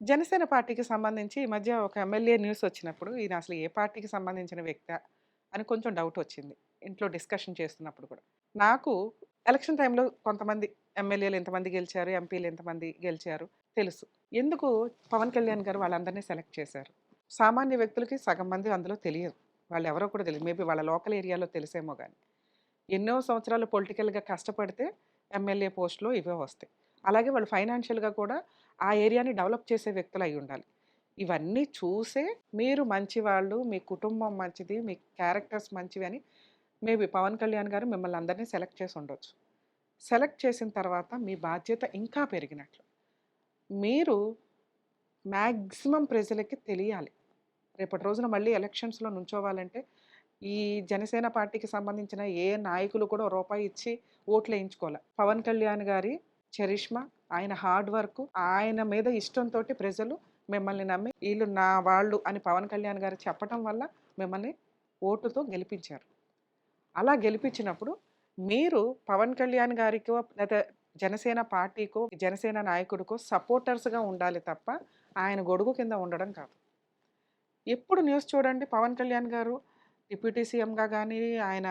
జనసేన పార్టీకి సంబంధించి ఈ మధ్య ఒక ఎమ్మెల్యే న్యూస్ వచ్చినప్పుడు ఈయన అసలు ఏ పార్టీకి సంబంధించిన వ్యక్తా అని కొంచెం డౌట్ వచ్చింది. ఇంట్లో డిస్కషన్ చేస్తున్నప్పుడు కూడా. నాకు ఎలక్షన్ టైంలో కొంతమంది ఎమ్మెల్యేలు ఎంతమంది గెలిచారు, ఎంపీలు ఎంతమంది గెలిచారు తెలుసు. ఎందుకు పవన్ కళ్యాణ్ గారు వాళ్ళందరినీ సెలెక్ట్ చేశారు. సామాన్య వ్యక్తులకి సగం మంది అందులో తెలియదు. వాళ్ళెవరో కూడా తెలీదు. మేబీ వాళ్ళ లోకల్ ఏరియాలో తెలిసేమో గాని. ఎన్నో సంవత్సరాలు పొలిటికల్‌గా కష్టపడితే ఎమ్మెల్యే పోస్ట్‌లో ఇవే వస్తాయి. అలాగే వాళ్ళు ఫైనాన్షియల్‌గా కూడా ఆ ఏరియాని డెవలప్ చేసే వ్యక్తులై ఉండాలి. ఇవన్నీ చూసే మీరు మంచివాళ్ళు, మీ కుటుంబం మంచిది, మీ క్యారెక్టర్స్ మంచివి అని మేబీ పవన్ కళ్యాణ్ గారు మిమ్మల్ని అందరిని సెలెక్ట్ చేసి ఉండొచ్చు. సెలెక్ట్ చేసిన తర్వాత మీ బాధ్యత ఇంకా పెరిగినట్లు. మీరు మాక్సిమం ప్రజలకి తెలియాలి. రేపటి రోజున మళ్ళీ ఎలక్షన్స్‌లో నుంచోవాలంటే, ఈ జనసేన పార్టీకి సంబంధించిన ఏ నాయకులు కూడా రూపాయి ఇచ్చి ఓట్లేయించుకోల. పవన్ కళ్యాణ్ గారి చరిష్మా, ఆయన హార్డ్ వర్క్, ఆయన మీద ఇష్టంతోటి ప్రజలు మిమ్మల్ని నమ్మి, ఈళ్ళు నా వాళ్ళు అని పవన్ కళ్యాణ్ గారు చెప్పటం వల్ల మిమ్మల్ని ఓటుతో గెలిపించారు. అలా గెలిపించినప్పుడు మీరు పవన్ కళ్యాణ్ గారికో లేదా జనసేన పార్టీకో, జనసేన నాయకుడికో సపోర్టర్స్‌గా ఉండాలి తప్ప, ఆయన గొడుగు కింద ఉండడం కాదు. ఎప్పుడు న్యూస్ చూడండి పవన్ కళ్యాణ్ గారు డిప్యూటీ సీఎంగా గానీ, ఆయన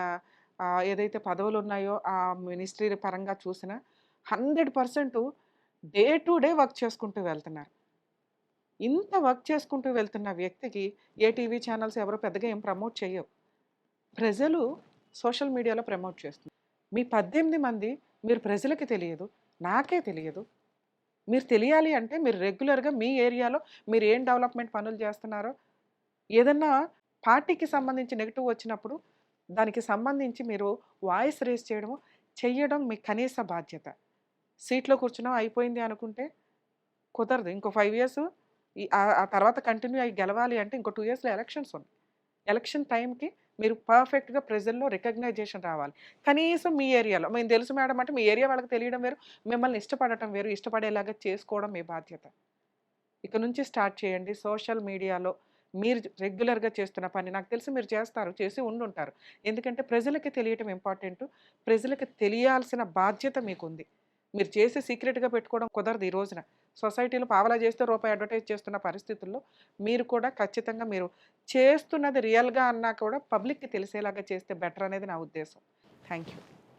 ఏదైతే పదవులున్నాయో ఆ మినిస్ట్రీ పరంగా చూసినా 100% డే టు డే వర్క్ చేసుకుంటూ వెళ్తున్నారు. ఇంత వర్క్ చేసుకుంటూ వెళ్తున్న వ్యక్తికి ఏ టీవీ ఛానల్స్ ఎవరు పెద్దగా ఏం ప్రమోట్ చెయ్యవు. ప్రజలు సోషల్ మీడియాలో ప్రమోట్ చేస్తున్నారు. మీ 18 మంది మీరు ప్రజలకి తెలియదు. నాకే తెలియదు. మీరు తెలియాలి అంటే మీరు రెగ్యులర్‌గా మీ ఏరియాలో మీరు ఏం డెవలప్‌మెంట్ పనులు చేస్తున్నారో ఏదన్నా పార్టీకి సంబంధించి నెగెటివ్ వచ్చినప్పుడు, దానికి సంబంధించి మీరు వాయిస్ రైజ్ చెయ్యడం మీ కనీస బాధ్యత. సీట్‌లో కూర్చున్నాం అయిపోయింది అనుకుంటే కుదరదు. ఇంకో 5 ఇయర్స్ ఆ తర్వాత కంటిన్యూ అయ్యి గెలవాలి అంటే ఇంకో 2 ఇయర్స్‌లో ఎలక్షన్స్ ఉన్నాయి. ఎలక్షన్ టైమ్‌కి మీరు పర్ఫెక్ట్‌గా ప్రజల్లో రికగ్నైజేషన్ రావాలి. కనీసం మీ ఏరియాలో మేము తెలుసు మేడం అంటే మీ ఏరియా వాళ్ళకి తెలియడం వేరు, మిమ్మల్ని ఇష్టపడటం వేరు. ఇష్టపడేలాగా చేసుకోవడం మీ బాధ్యత. ఇక నుంచి స్టార్ట్ చేయండి. సోషల్ మీడియాలో మీరు రెగ్యులర్‌గా చేస్తున్న పని నాకు తెలిసి మీరు చేస్తారు. చేసి ఉండుంటారు. ఎందుకంటే ప్రజలకి తెలియటం ఇంపార్టెంటు. ప్రజలకి తెలియాల్సిన బాధ్యత మీకుంది. మీరు చేసి సీక్రెట్‌గా పెట్టుకోవడం కుదరదు ఈ రోజున. సొసైటీలో పావలా చేస్తే రూపాయి అడ్వర్టైజ్ చేస్తున్న పరిస్థితుల్లో మీరు కూడా ఖచ్చితంగా మీరు చేస్తున్నది రియల్‌గా అన్నా కూడా పబ్లిక్‌కి తెలిసేలాగా చేస్తే బెటర్ అనేది నా ఉద్దేశం. Thank you.